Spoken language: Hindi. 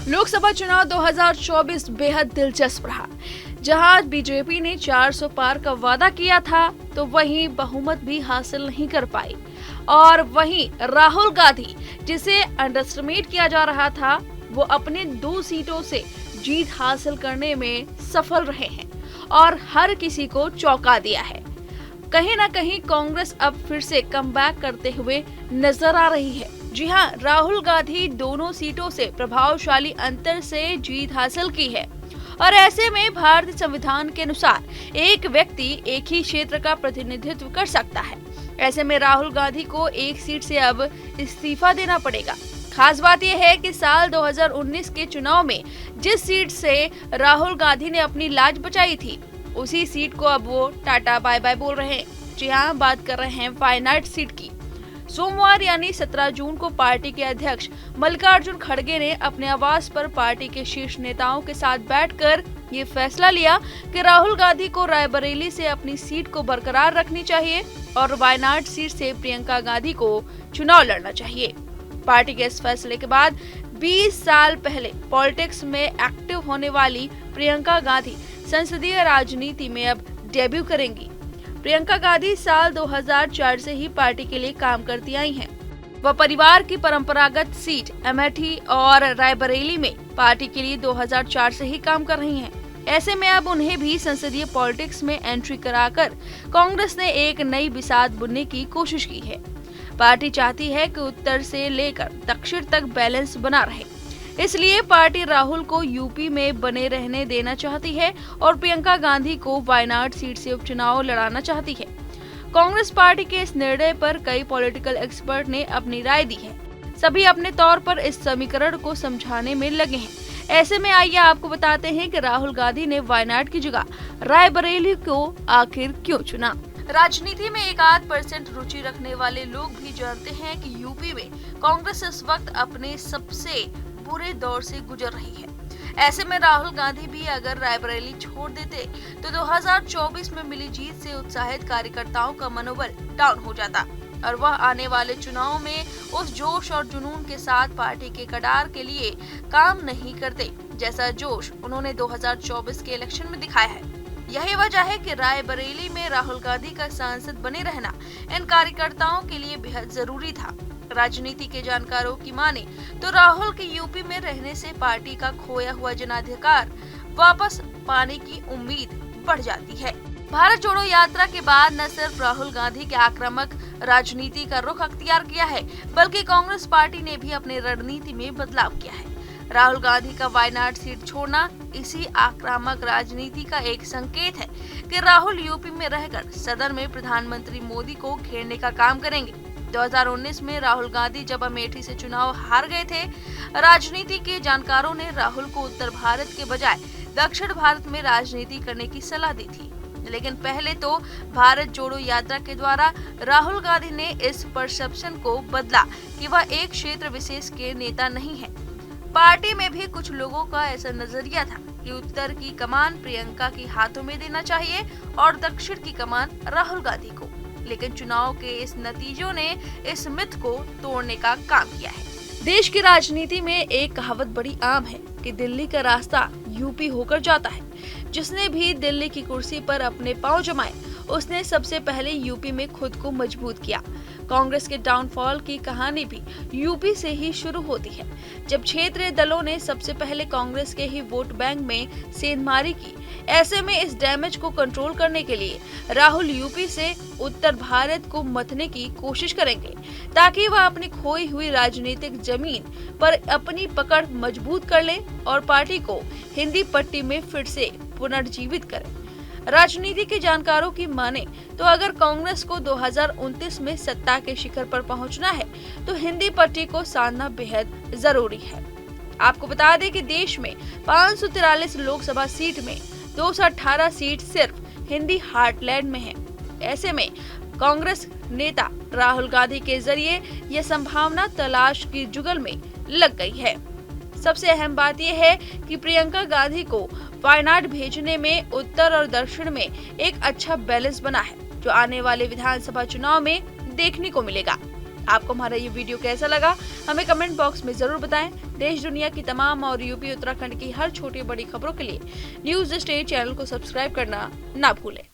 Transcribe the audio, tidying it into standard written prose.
लोकसभा चुनाव 2024 बेहद दिलचस्प रहा। जहां बीजेपी ने 400 पार का वादा किया था, तो वहीं बहुमत भी हासिल नहीं कर पाई। और वहीं राहुल गांधी, जिसे अंडरएस्टिमेट किया जा रहा था, वो अपने 2 सीटों से जीत हासिल करने में सफल रहे हैं और हर किसी को चौंका दिया है। कहीं ना कहीं कांग्रेस अब फिर से कमबैक करते हुए नजर आ रही है। जी हां, राहुल गांधी दोनों सीटों से प्रभावशाली अंतर से जीत हासिल की है और ऐसे में भारतीय संविधान के अनुसार एक व्यक्ति एक ही क्षेत्र का प्रतिनिधित्व कर सकता है। ऐसे में राहुल गांधी को एक सीट से अब इस्तीफा देना पड़ेगा। खास बात यह है कि साल 2019 के चुनाव में जिस सीट से राहुल गांधी ने अपनी लाज बचाई थी, उसी सीट को अब वो टाटा बाय बाय बोल रहे हैं। जी हाँ, बात कर रहे हैं वायनाड सीट की। सोमवार यानी 17 जून को पार्टी के अध्यक्ष मल्लिकार्जुन खड़गे ने अपने आवास पर पार्टी के शीर्ष नेताओं के साथ बैठकर ये फैसला लिया कि राहुल गांधी को रायबरेली से अपनी सीट को बरकरार रखनी चाहिए और वायनाड सीट से प्रियंका गांधी को चुनाव लड़ना चाहिए। पार्टी के इस फैसले के बाद 20 साल पहले पॉलिटिक्स में एक्टिव होने वाली प्रियंका गांधी संसदीय राजनीति में अब डेब्यू करेंगी। प्रियंका गांधी साल 2004 से ही पार्टी के लिए काम करती आई हैं। वह परिवार की परंपरागत सीट अमेठी और रायबरेली में पार्टी के लिए 2004 से ही काम कर रही हैं। ऐसे में अब उन्हें भी संसदीय पॉलिटिक्स में एंट्री कराकर कांग्रेस ने एक नई बिसात बुनने की कोशिश की है। पार्टी चाहती है कि उत्तर से लेकर दक्षिण तक बैलेंस बना रहे, इसलिए पार्टी राहुल को यूपी में बने रहने देना चाहती है और प्रियंका गांधी को वायनाड सीट से उपचुनाव लड़ाना चाहती है। कांग्रेस पार्टी के इस निर्णय पर कई पॉलिटिकल एक्सपर्ट ने अपनी राय दी है। सभी अपने तौर पर इस समीकरण को समझाने में लगे हैं। ऐसे में आइए आपको बताते हैं कि राहुल गांधी ने वायनाड की जगह रायबरेली को आखिर क्यों चुना। राजनीति में 1-8% रुचि रखने वाले लोग भी जानते हैं कि यूपी में कांग्रेस इस वक्त अपने सबसे बुरे दौर से गुजर रही है। ऐसे में राहुल गांधी भी अगर रायबरेली छोड़ देते तो 2024 में मिली जीत से उत्साहित कार्यकर्ताओं का मनोबल डाउन हो जाता और वह आने वाले चुनाव में उस जोश और जुनून के साथ पार्टी के कड़ार के लिए काम नहीं करते, जैसा जोश उन्होंने 2024 के इलेक्शन में दिखाया है। यही वजह है कि रायबरेली में राहुल गांधी का सांसद बने रहना इन कार्यकर्ताओं के लिए बेहद जरूरी था। राजनीति के जानकारों की माने तो राहुल के यूपी में रहने से पार्टी का खोया हुआ जनाधिकार वापस पाने की उम्मीद बढ़ जाती है। भारत जोड़ो यात्रा के बाद न सिर्फ राहुल गांधी के आक्रामक राजनीति का रुख अख्तियार किया है, बल्कि कांग्रेस पार्टी ने भी अपनी रणनीति में बदलाव किया है। राहुल गांधी का वायनाड सीट छोड़ना इसी आक्रामक राजनीति का एक संकेत है कि राहुल यूपी में रहकर सदन में प्रधानमंत्री मोदी को घेरने का काम करेंगे। 2019 में राहुल गांधी जब अमेठी से चुनाव हार गए थे, राजनीति के जानकारों ने राहुल को उत्तर भारत के बजाय दक्षिण भारत में राजनीति करने की सलाह दी थी। लेकिन पहले तो भारत जोड़ो यात्रा के द्वारा राहुल गांधी ने इस परसेप्शन को बदला कि वह एक क्षेत्र विशेष के नेता नहीं है। पार्टी में भी कुछ लोगों का ऐसा नजरिया था कि उत्तर की कमान प्रियंका के हाथों में देना चाहिए और दक्षिण की कमान राहुल गांधी को। लेकिन चुनाव के इस नतीजों ने इस मिथ को तोड़ने का काम किया है। देश की राजनीति में एक कहावत बड़ी आम है कि दिल्ली का रास्ता यूपी होकर जाता है। जिसने भी दिल्ली की कुर्सी पर अपने पांव जमाए, उसने सबसे पहले यूपी में खुद को मजबूत किया। कांग्रेस के डाउनफॉल की कहानी भी यूपी से ही शुरू होती है, जब क्षेत्रीय दलों ने सबसे पहले कांग्रेस के ही वोट बैंक में सेंधमारी की। ऐसे में इस डैमेज को कंट्रोल करने के लिए राहुल यूपी से उत्तर भारत को मथने की कोशिश करेंगे, ताकि वह अपनी खोई हुई राजनीतिक जमीन पर अपनी पकड़ मजबूत कर ले और पार्टी को हिंदी पट्टी में फिर से पुनर्जीवित करें। राजनीति के जानकारों की माने तो अगर कांग्रेस को 2029 में सत्ता के शिखर पर पहुंचना है, तो हिंदी पट्टी को साधना बेहद जरूरी है। आपको बता दें कि देश में 543 लोकसभा सीट में 218 सीट सिर्फ हिंदी हार्टलैंड में है। ऐसे में कांग्रेस नेता राहुल गांधी के जरिए यह संभावना तलाश की जुगल में लग गई है। सबसे अहम बात यह है कि प्रियंका गांधी को वायनाड भेजने में उत्तर और दक्षिण में एक अच्छा बैलेंस बना है, जो आने वाले विधानसभा चुनाव में देखने को मिलेगा। आपको हमारा ये वीडियो कैसा लगा हमें कमेंट बॉक्स में जरूर बताएं। देश दुनिया की तमाम और यूपी उत्तराखंड की हर छोटी बड़ी खबरों के लिए न्यूज स्टेट चैनल को सब्सक्राइब करना ना भूलें।